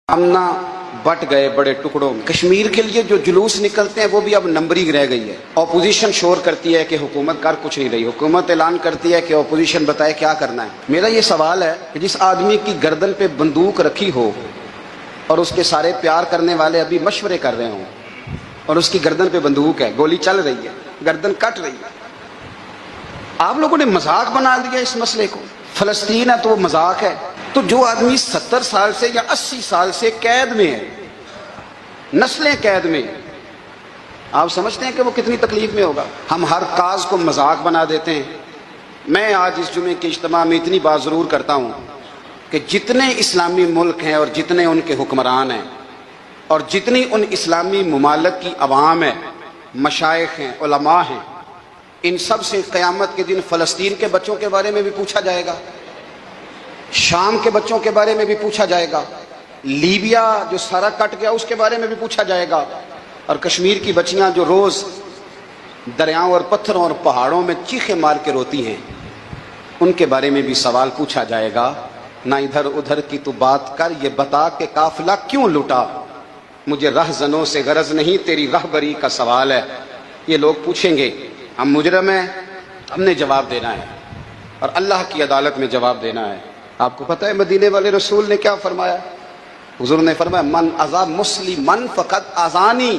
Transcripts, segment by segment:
ہم نہ بٹ گئے بڑے ٹکڑوں میں۔ کشمیر کے لیے جو جلوس نکلتے ہیں وہ بھی اب نمبرنگ رہ گئی ہے۔ اپوزیشن شور کرتی ہے کہ حکومت کر کچھ نہیں رہی، حکومت اعلان کرتی ہے کہ اپوزیشن بتائے کیا کرنا ہے۔ میرا یہ سوال ہے کہ جس آدمی کی گردن پہ بندوق رکھی ہو اور اس کے سارے پیار کرنے والے ابھی مشورے کر رہے ہوں اور اس کی گردن پہ بندوق ہے، گولی چل رہی ہے، گردن کٹ رہی ہے، آپ لوگوں نے مذاق بنا دیا اس مسئلے کو۔ فلسطین ہے تو وہ مذاق ہے؟ تو جو آدمی 70 سال سے یا 80 سال سے قید میں ہے، نسلیں قید میں، آپ سمجھتے ہیں کہ وہ کتنی تکلیف میں ہوگا؟ ہم ہر کاز کو مذاق بنا دیتے ہیں۔ میں آج اس جمعے کے اجتماع میں اتنی بات ضرور کرتا ہوں کہ جتنے اسلامی ملک ہیں اور جتنے ان کے حکمران ہیں اور جتنی ان اسلامی ممالک کی عوام ہے، مشائخ ہیں، علماء ہیں، ان سب سے قیامت کے دن فلسطین کے بچوں کے بارے میں بھی پوچھا جائے گا، شام کے بچوں کے بارے میں بھی پوچھا جائے گا، لیبیا جو سارا کٹ گیا اس کے بارے میں بھی پوچھا جائے گا، اور کشمیر کی بچیاں جو روز دریاؤں اور پتھروں اور پہاڑوں میں چیخیں مار کے روتی ہیں، ان کے بارے میں بھی سوال پوچھا جائے گا۔ نہ ادھر ادھر کی تو بات کر، یہ بتا کہ قافلہ کیوں لٹا، مجھے رہزنوں سے غرض نہیں، تیری رہبری کا سوال ہے۔ یہ لوگ پوچھیں گے، ہم مجرم ہیں، ہم نے جواب دینا ہے اور اللہ کی عدالت میں جواب دینا ہے۔ آپ کو پتہ ہے مدینے والے رسول نے کیا فرمایا؟ حضور نے فرمایا من اذا مسلمن فقد اذانی،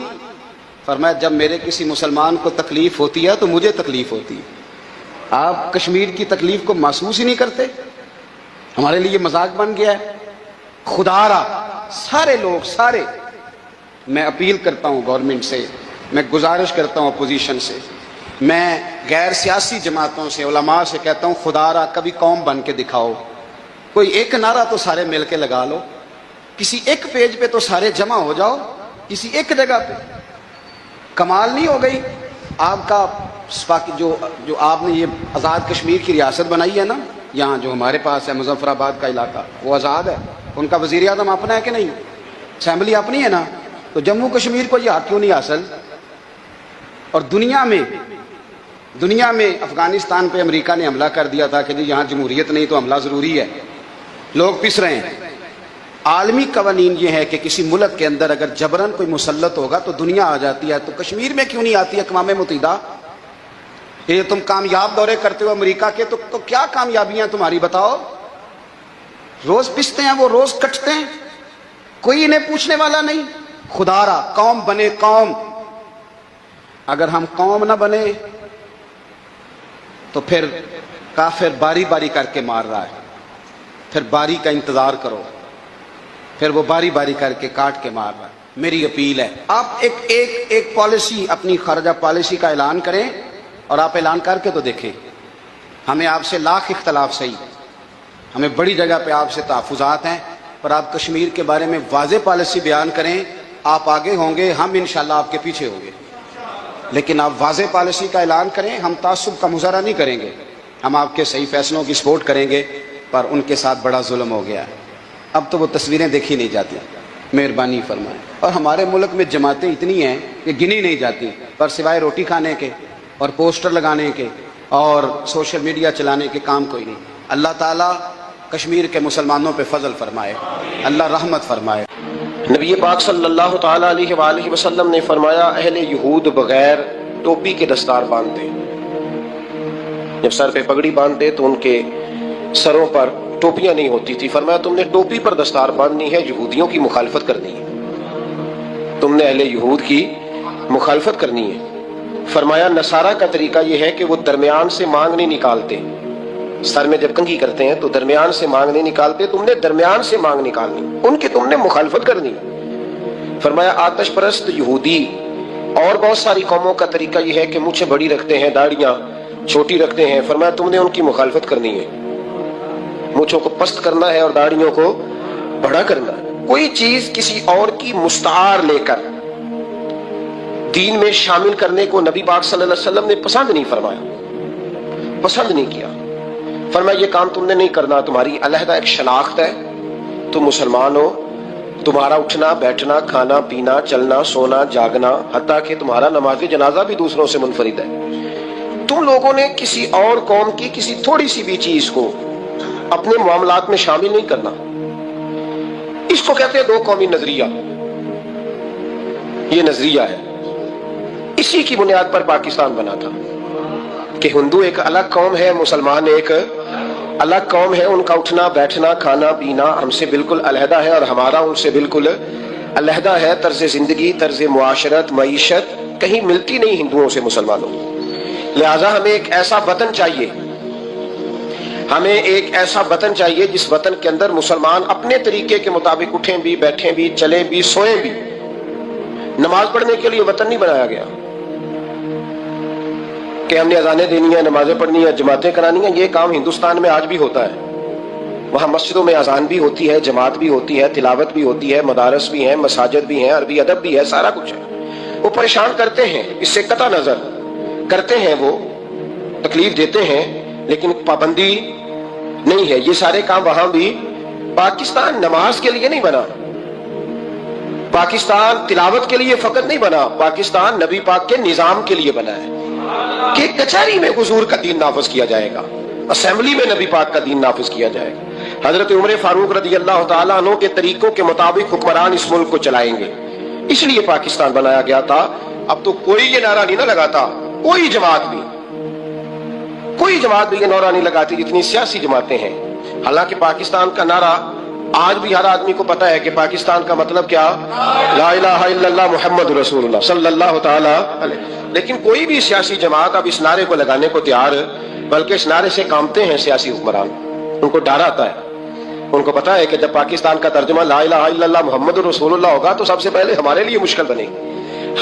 فرمایا جب میرے کسی مسلمان کو تکلیف ہوتی ہے تو مجھے تکلیف ہوتی ہے۔ آپ کشمیر کی تکلیف کو محسوس ہی نہیں کرتے؟ ہمارے لیے مذاق بن گیا ہے۔ خدا را سارے لوگ، سارے، میں اپیل کرتا ہوں گورنمنٹ سے، میں گزارش کرتا ہوں اپوزیشن سے، میں غیر سیاسی جماعتوں سے، علماء سے کہتا ہوں خدا را کبھی قوم بن کے دکھاؤ، کوئی ایک نعرہ تو سارے مل کے لگا لو، کسی ایک پیج پہ تو سارے جمع ہو جاؤ، کسی ایک جگہ پہ۔ کمال نہیں ہو گئی آپ کا جو آپ نے یہ آزاد کشمیر کی ریاست بنائی ہے نا، یہاں جو ہمارے پاس ہے مظفر آباد کا علاقہ، وہ آزاد ہے، ان کا وزیر اعظم اپنا ہے کہ نہیں؟ اسمبلی اپنی ہے نا؟ تو جموں کشمیر کو یہ حق کیوں نہیں حاصل؟ اور دنیا میں افغانستان پہ امریکہ نے حملہ کر دیا تھا کہ جی یہاں جمہوریت نہیں تو حملہ ضروری ہے، لوگ پس رہے ہیں۔ عالمی قوانین یہ ہے کہ کسی ملک کے اندر اگر جبراً کوئی مسلط ہوگا تو دنیا آ جاتی ہے، تو کشمیر میں کیوں نہیں آتی اقوام متحدہ؟ یہ تم کامیاب دورے کرتے ہو امریکہ کے، تو کیا کامیابیاں تمہاری بتاؤ؟ روز پستے ہیں وہ، روز کٹتے ہیں، کوئی انہیں پوچھنے والا نہیں۔ خدا را قوم بنے، قوم۔ اگر ہم قوم نہ بنے تو پھر کافر باری باری کر کے مار رہا ہے، پھر باری کا انتظار کرو، پھر وہ باری باری کر کے کاٹ کے مار رہا ہے۔ میری اپیل ہے آپ ایک پالیسی، اپنی خارجہ پالیسی کا اعلان کریں، اور آپ اعلان کر کے تو دیکھیں۔ ہمیں آپ سے لاکھ اختلاف صحیح، ہمیں بڑی جگہ پہ آپ سے تحفظات ہیں، پر آپ کشمیر کے بارے میں واضح پالیسی بیان کریں، آپ آگے ہوں گے، ہم انشاءاللہ آپ کے پیچھے ہوں گے، لیکن آپ واضح پالیسی کا اعلان کریں۔ ہم تعصب کا مظاہرہ نہیں کریں گے، ہم آپ کے صحیح فیصلوں کی سپورٹ کریں گے، پر ان کے ساتھ بڑا ظلم ہو گیا ہے، اب تو وہ تصویریں دیکھی نہیں جاتی، مہربانی فرمائیں۔ اور ہمارے ملک میں جماعتیں اتنی ہیں کہ گنی نہیں جاتی، پر سوائے روٹی کھانے کے اور پوسٹر لگانے کے اور سوشل میڈیا چلانے کے کام کوئی نہیں۔ اللہ تعالیٰ کشمیر کے مسلمانوں پہ فضل فرمائے، اللہ رحمت فرمائے۔ نبی پاک صلی اللہ تعالیٰ علیہ وآلہ وسلم نے فرمایا اہل یہود بغیر ٹوپی کے دستار باندھتے، جب سر پہ پگڑی باندھتے تو ان کے سروں پر ٹوپیاں نہیں ہوتی تھی۔ فرمایا تم نے ٹوپی پر دستار باندھنی ہے، یہودیوں کی مخالفت کرنی ہے، تم نے اہل یہود کی مخالفت کرنی ہے۔ فرمایا نصارہ کا طریقہ یہ ہے کہ وہ درمیان سے مانگ نہیں نکالتے، سر میں جب کنگھی کرتے ہیں تو درمیان سے مانگ نہیں نکالتے، تم نے درمیان سے مانگ نکالنی، ان کی تم نے مخالفت کرنی۔ فرمایا آتش پرست یہودی اور بہت ساری قوموں کا طریقہ یہ ہے کہ مونچھیں بڑی رکھتے ہیں، داڑیاں چھوٹی رکھتے ہیں، فرمایا تم نے ان کی مخالفت کرنی ہے، مونچھوں کو پست کرنا ہے اور داڑیوں کو بڑا کرنا ہے۔ کوئی چیز کسی اور کی مستعار لے کر دین میں شامل کرنے کو نبی پاک صلی اللہ علیہ وسلم نے پسند نہیں فرمایا، پسند نہیں کیا۔ فرمایا یہ کام تم نے نہیں کرنا، تمہاری علیحدہ ایک شناخت ہے، تم مسلمان ہو، تمہارا اٹھنا بیٹھنا کھانا پینا چلنا سونا جاگنا حتیٰ کہ تمہارا نماز جنازہ بھی دوسروں سے منفرد ہے۔ تم لوگوں نے کسی اور قوم کی کسی تھوڑی سی بھی چیز کو اپنے معاملات میں شامل نہیں کرنا۔ اس کو کہتے ہیں دو قومی نظریہ. یہ نظریہ ہے. اسی کی بنیاد پر پاکستان بنا تھا کہ ہندو ایک الگ قوم ہے، مسلمان ایک الگ قوم ہے، ان کا اٹھنا بیٹھنا کھانا پینا ہم سے بالکل علیحدہ ہے اور ہمارا ان سے بالکل علیحدہ ہے. طرز زندگی، طرز معاشرت، معیشت کہیں ملتی نہیں ہندوؤں سے مسلمانوں. لہذا ہمیں ایک ایسا وطن چاہیے، ہمیں ایک ایسا وطن چاہیے جس وطن کے اندر مسلمان اپنے طریقے کے مطابق اٹھیں بھی، بیٹھیں بھی، چلیں بھی، سوئیں بھی. نماز پڑھنے کے لیے وطن نہیں بنایا گیا کہ ہم نے اذانیں دینی ہیں، نمازیں پڑھنی ہیں، جماعتیں کرانی ہیں. یہ کام ہندوستان میں آج بھی ہوتا ہے. وہاں مسجدوں میں اذان بھی ہوتی ہے، جماعت بھی ہوتی ہے، تلاوت بھی ہوتی ہے، مدارس بھی ہیں، مساجد بھی ہیں، عربی ادب بھی ہے، سارا کچھ ہے. وہ پریشان کرتے ہیں، اس سے قطع نظر کرتے ہیں، وہ تکلیف دیتے ہیں، لیکن پابندی نہیں ہے. یہ سارے کام وہاں بھی. پاکستان نماز کے لیے نہیں بنا، پاکستان تلاوت کے لیے فقط نہیں بنا، پاکستان نبی پاک کے نظام کے لیے بنا ہے کہ کچہری میں حضور کا دین نافذ کیا جائے گا، اسمبلی میں نبی پاک کا دین نافذ کیا جائے گا. حضرت عمر فاروق رضی اللہ تعالیٰ عنہ کے طریقوں کے مطابق حکمران اس ملک کو چلائیں گے. اس لیے پاکستان بنایا گیا تھا. اب تو کوئی یہ نعرہ نہیں نہ لگاتا، کوئی جماعت بھی یہ نعرہ نہیں لگاتی جتنی سیاسی جماعتیں ہیں. حالانکہ پاکستان کا نعرہ آج بھی ہر آدمی کو پتا ہے کہ پاکستان کا مطلب کیا، لا الہ الا اللہ محمد رسول اللہ صلی اللہ تعالی علیہ. لیکن کوئی بھی سیاسی جماعت اب اس نعرے کو لگانے کو تیار، بلکہ اس نعرے سے کامتے ہیں سیاسی حکمران. ان کو ڈر آتا ہے، ان کو پتا ہے کہ جب پاکستان کا ترجمہ لا الہ الا اللہ محمد رسول اللہ ہوگا تو سب سے پہلے ہمارے لیے مشکل بنے گی.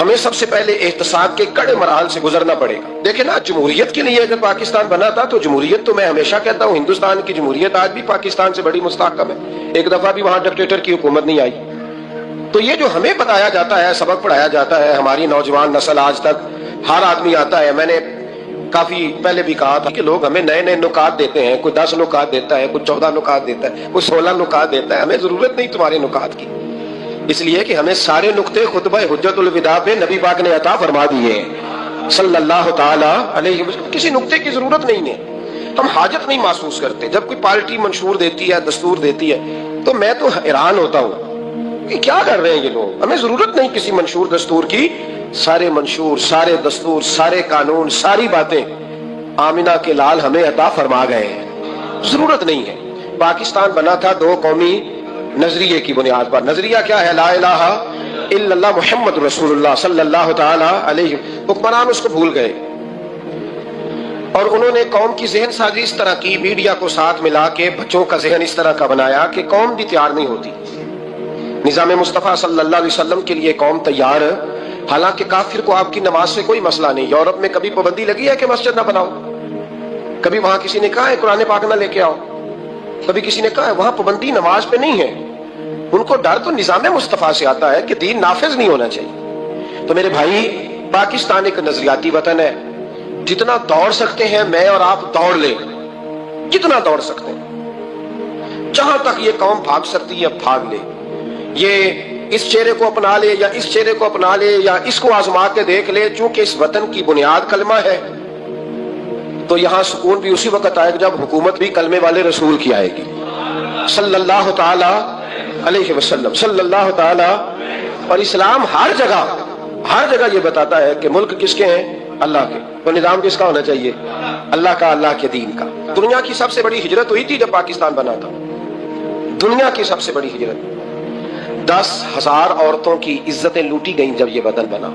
ہمیں سب سے پہلے احتساب کے کڑے مراحل سے گزرنا پڑے گا. دیکھیں نا، جمہوریت کے لیے اگر پاکستان بنا تھا تو جمہوریت تو میں ہمیشہ کہتا ہوں ہندوستان کی جمہوریت آج بھی پاکستان سے بڑی مستحکم ہے. ایک دفعہ بھی وہاں ڈکٹیٹر کی حکومت نہیں آئی. تو یہ جو ہمیں بتایا جاتا ہے، سبق پڑھایا جاتا ہے، ہماری نوجوان نسل آج تک ہر آدمی آتا ہے. میں نے کافی پہلے بھی کہا تھا کہ لوگ ہمیں نئے نئے نکات دیتے ہیں، کوئی 10 نکات دیتا ہے، کوئی 14 نکات دیتا ہے، کوئی 16 نکات دیتا ہے. ہمیں ضرورت نہیں تمہارے نکات کی، اس لیے کہ ہمیں سارے نقطے خطبہ حجت الوداع پہ نبی پاک نے عطا فرما دیے صلی اللہ تعالی علیہ وسلم. کسی نقطے کی ضرورت نہیں ہے، ہم حاجت نہیں محسوس کرتے. جب کوئی پارٹی منشور دیتی ہے، دستور دیتی ہے، تو میں تو حیران ہوتا ہوں کہ کیا کر رہے ہیں یہ لوگ. ہمیں ضرورت نہیں کسی منشور دستور کی. سارے منشور، سارے دستور، سارے قانون، ساری باتیں آمنہ کے لال ہمیں عطا فرما گئے ہیں. ضرورت نہیں ہے. پاکستان بنا تھا دو قومی نظریے کی بنیاد پر. نظریہ کیا ہے؟ لا الہ الا اللہ محمد رسول اللہ صلی اللہ تعالی علیہ. حکمران اس کو بھول گئے اور انہوں نے قوم کی ذہن سازی اس طرح کی، میڈیا کو ساتھ ملا کے بچوں کا ذہن اس طرح کا بنایا کہ قوم بھی تیار نہیں ہوتی. نظام مصطفیٰ صلی اللہ علیہ وسلم کے لیے قوم تیار. حالانکہ کافر کو آپ کی نماز سے کوئی مسئلہ نہیں. یورپ میں کبھی پابندی لگی ہے کہ مسجد نہ بناؤ؟ کبھی وہاں کسی نے کہا ہے قرآن پاک نہ لے کے آؤ؟ کبھی کسی نے کہا ہے؟ وہاں پابندی نماز پہ نہیں ہے. ان کو ڈر تو نظام مصطفیٰ سے آتا ہے کہ دین نافذ نہیں ہونا چاہیے. تو میرے بھائی، پاکستان ایک نظریاتی وطن ہے. جتنا دوڑ سکتے ہیں میں اور آپ دوڑ لیں، جتنا دوڑ سکتے ہیں. جہاں تک یہ قوم بھاگ سکتی ہے بھاگ لے. یہ اس چہرے کو اپنا لے یا اس چہرے کو اپنا لے یا اس کو آزما کے دیکھ لے. چونکہ اس وطن کی بنیاد کلمہ ہے تو یہاں سکون بھی اسی وقت آئے گا جب حکومت بھی کلمے والے رسول کی آئے گی صلی اللہ تعالی علیہ وسلم صلی اللہ تعالی. اور اسلام ہر جگہ یہ بتاتا ہے کہ ملک کس کے ہیں؟ اللہ کے. تو نظام کس کا ہونا چاہیے؟ اللہ کا، اللہ کے دین کا. دنیا کی سب سے بڑی ہجرت ہوئی تھی جب پاکستان بنا تھا. دنیا کی سب سے بڑی ہجرت. 10,000 عورتوں کی عزتیں لوٹی گئیں جب یہ وطن بنا.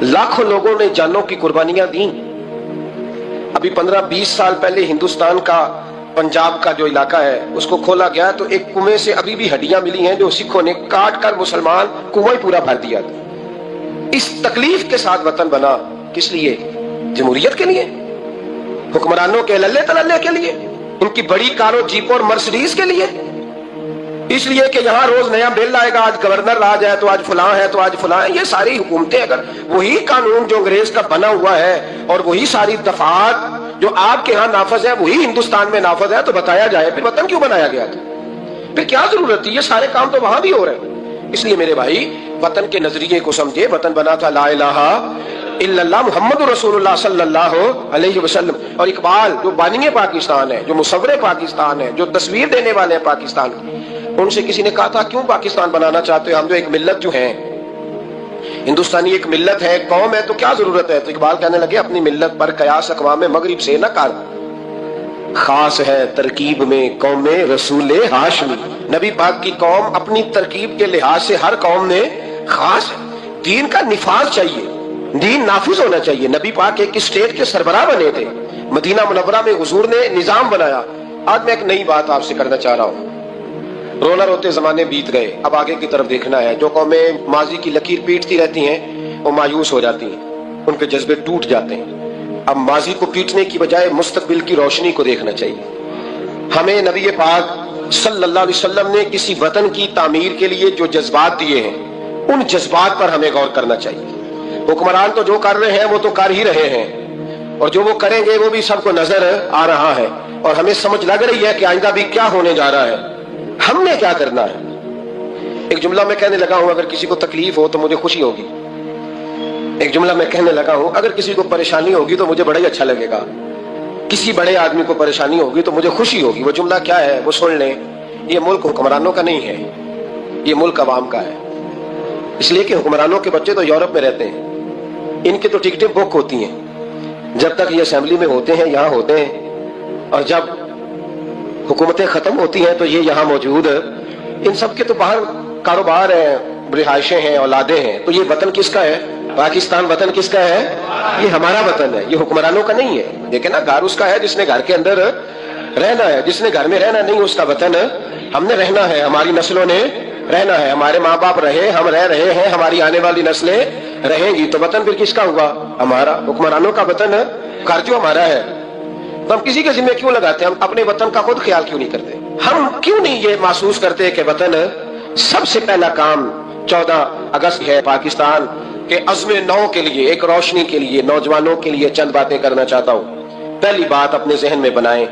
لاکھوں لوگوں نے جانوں کی قربانیاں دیں. ابھی 15-20 سال پہلے ہندوستان کا پنجاب کا جو علاقہ ہے اس کو کھولا گیا تو ایک کنویں سے ابھی بھی ہڈیاں ملی ہیں جو سکھوں نے کاٹ کر مسلمان کنواں پورا بھر دیا تھا. اس تکلیف کے ساتھ وطن بنا. کس لیے؟ جمہوریت کے لیے، حکمرانوں کے للے تللے کے لیے، ان کی بڑی کاروں جیپوں اور مرسڈیز کے لیے. اس لیے کہ یہاں روز نیا بل آئے گا، آج گورنر راج ہے تو آج فلاں ہے تو آج فلاں ہے. یہ ساری حکومتیں اگر وہی قانون جو انگریز کا بنا ہوا ہے اور وہی ساری دفعات جو آپ کے ہاں نافذ ہے وہی ہندوستان میں نافذ ہے تو بتایا جائے پھر وطن کیوں بنایا گیا تھا؟ پھر کیا ضرورت تھی؟ یہ سارے کام تو وہاں بھی ہو رہے ہیں. اس لیے میرے بھائی، وطن کے نظریے کو سمجھے. وطن بنا تھا لا الہ الا اللہ محمد رسول اللہ صلی اللہ علیہ وسلم. اور اقبال جو بانی پاکستان ہے، جو مصور پاکستان ہے، جو تصویر دینے والے ہیں پاکستان کی، ان سے کسی نے کہا تھا کیوں پاکستان بنانا چاہتے ہو؟ ہم جو ایک ملت جو ہیں، ہندوستانی ایک ملت ہے، قوم ہے، تو کیا ضرورت ہے؟ تو اقبال کہنے لگے اپنی ملت پر قیاس اقوام مغرب سے نہ کر، خاص ہے ترکیب میں قوم رسول ہاشمی۔ نبی پاک کی قوم اپنی ترکیب کے لحاظ سے ہر قوم میں خاص ہے۔ دین کا نفاذ چاہیے، دین نافذ ہونا چاہیے۔ نبی پاک ایک اسٹیٹ کے سربراہ بنے تھے، مدینہ منورہ میں حضور نے نظام بنایا۔ آج میں ایک نئی بات آپ سے کرنا چاہ رہا ہوں۔ رونا روتے زمانے بیت گئے، اب آگے کی طرف دیکھنا ہے۔ جو قومیں ماضی کی لکیر پیٹتی رہتی ہیں وہ مایوس ہو جاتی ہیں، ان کے جذبے ٹوٹ جاتے ہیں۔ اب ماضی کو پیٹنے کی بجائے مستقبل کی روشنی کو دیکھنا چاہیے۔ ہمیں نبی پاک صلی اللہ علیہ وسلم نے کسی وطن کی تعمیر کے لیے جو جذبات دیے ہیں، ان جذبات پر ہمیں غور کرنا چاہیے۔ حکمران تو جو کر رہے ہیں وہ تو کر ہی رہے ہیں، اور جو وہ کریں گے وہ بھی سب کو نظر آ رہا ہے، اور ہمیں سمجھ لگ رہی ہے کہ آئندہ بھی کیا ہونے جا رہا ہے، ہم نے کیا کرنا ہے۔ ایک جملہ میں کہنے لگا ہوں، اگر کسی کو تکلیف ہو تو مجھے خوشی ہوگی۔ ایک جملہ میں کہنے لگا ہوں، اگر کسی کو پریشانی ہوگی تو مجھے بڑا ہی اچھا لگے گا۔ کسی بڑے آدمی کو پریشانی ہوگی تو مجھے خوشی ہوگی۔ وہ جملہ کیا ہے وہ سن لیں۔ یہ ملک حکمرانوں کا نہیں ہے، یہ ملک عوام کا ہے۔ اس لیے کہ حکمرانوں کے بچے تو یورپ میں رہتے ہیں، ان کی تو ٹکٹیں بک ہوتی ہیں، جب تک یہ اسمبلی میں ہوتے ہیں یہاں ہوتے ہیں، اور جب حکومتیں ختم ہوتی ہیں تو یہ یہاں موجود۔ ان سب کے تو باہر کاروبار ہیں، رہائشیں ہیں، اولادیں ہیں۔ تو یہ وطن کس کا ہے؟ پاکستان وطن کس کا ہے؟ یہ ہمارا وطن ہے، یہ حکمرانوں کا نہیں ہے۔ دیکھیں نا، گھر اس کا ہے جس نے گھر کے اندر رہنا ہے، جس نے گھر میں رہنا نہیں اس کا وطن ہم نے رہنا ہے، ہماری نسلوں نے رہنا ہے، ہمارے ماں باپ رہے، ہم رہ رہے ہیں، ہماری آنے والی نسلیں رہیں گی، تو وطن پھر کس کا ہوا؟ ہمارا۔ حکمرانوں کا وطن گھر جو ہمارا ہے، تو ہم کسی کے ذمہ کیوں لگاتے ہیں؟ ہم اپنے وطن کا خود خیال کیوں نہیں کرتے؟ ہم کیوں نہیں یہ محسوس کرتے کہ وطن سب سے پہلا کام 14 اگست ہے پاکستان کے عزم نو کے لیے، ایک روشنی کے لیے، نوجوانوں کے لیے چند باتیں کرنا چاہتا ہوں۔ پہلی بات اپنے ذہن میں بنائیں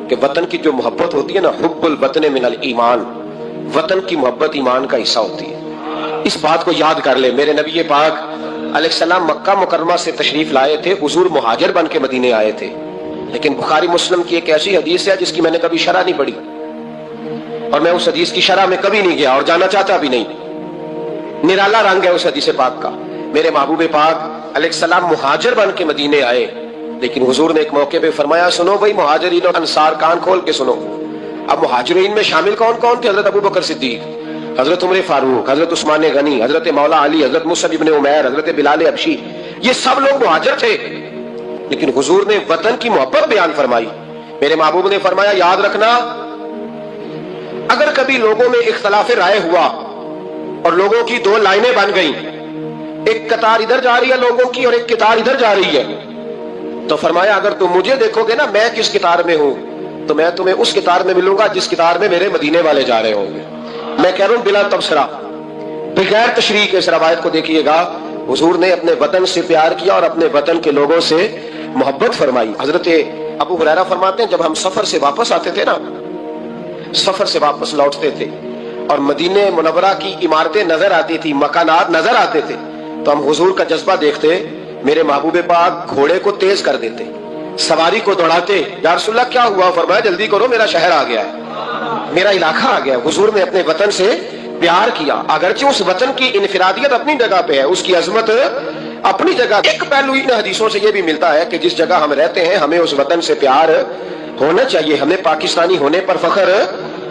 کہ وطن کی جو محبت ہوتی ہے نا، حب الوطن من الایمان، وطن کی محبت ایمان کا حصہ ہوتی ہے۔ اس بات کو یاد کر لیں۔ میرے نبی پاک علیہ السلام مکہ مکرمہ سے تشریف لائے تھے، حضور مہاجر بن کے مدینے آئے تھے، لیکن بخاری مسلم کی ایک ایسی حدیث ہے جس کی میں نے کبھی شرح نہیں پڑھی، اور میں اس حدیث کی شرح میں کبھی نہیں گیا اور جانا چاہتا بھی نہیں۔ نرالا رنگ ہے اس حدیث پاک کا۔ میرے محبوب پاک علیہ السلام مہاجر بن کے مدینے آئے، لیکن حضور نے ایک موقع پہ فرمایا، سنو بھائی مہاجرین اور انصار، کان کھول کے سنو۔ اب مہاجرین میں شامل کون کون تھے؟ حضرت ابو بکر صدیق، حضرت عمر فاروق، حضرت عثمان غنی، حضرت مولا علی، حضرت مصعب ابن عمیر، حضرت بلال حبشی، یہ سب لوگ مہاجر تھے۔ لیکن حضور نے وطن کی محبت بیان فرمائی۔ میرے محبوب نے فرمایا، یاد رکھنا، اگر کبھی لوگوں میں اختلاف رائے ہوا اور لوگوں کی دو لائنیں بن گئیں، ایک قطار ادھر جا رہی ہے لوگوں کی اور ایک قطار ادھر جا رہی ہے، تو فرمایا اگر تم مجھے دیکھو گے نا میں کس قطار میں ہوں، تو میں تمہیں اس قطار میں ملوں گا جس قطار میں میرے مدینے والے جا رہے ہوں گے۔ میں کہہ رہا ہوں بلا تبصرہ، بغیر تشریح کے اس روایت کو دیکھیے گا، حضور نے اپنے وطن سے پیار کیا اور اپنے وطن کے لوگوں سے محبت فرمائی۔ حضرت ابو ہریرہ فرماتے ہیں، جب ہم سفر سے واپس آتے تھے نا، سفر سے واپس لوٹتے تھے اور مدینہ منورہ کی عمارتیں نظر آتی تھی، مکانات نظر آتے تھے، تو ہم حضور کا جذبہ دیکھتے، میرے محبوب پاک گھوڑے کو تیز کر دیتے، سواری کو دوڑاتے، یا رسول اللہ کیا ہوا؟ فرمایا جلدی کرو، میرا شہر آ گیا ہے، میرا علاقہ آ گیا ہے۔ حضور نے اپنے وطن سے پیار کیا، اگرچہ اس وطن کی انفرادیت اپنی جگہ پہ ہے، اس کی عظمت اپنی جگہ۔ ایک پہلو ان حدیثوں سے یہ بھی ملتا ہے کہ جس جگہ ہم رہتے ہیں ہمیں اس وطن سے پیار ہونا چاہیے، ہمیں پاکستانی ہونے پر فخر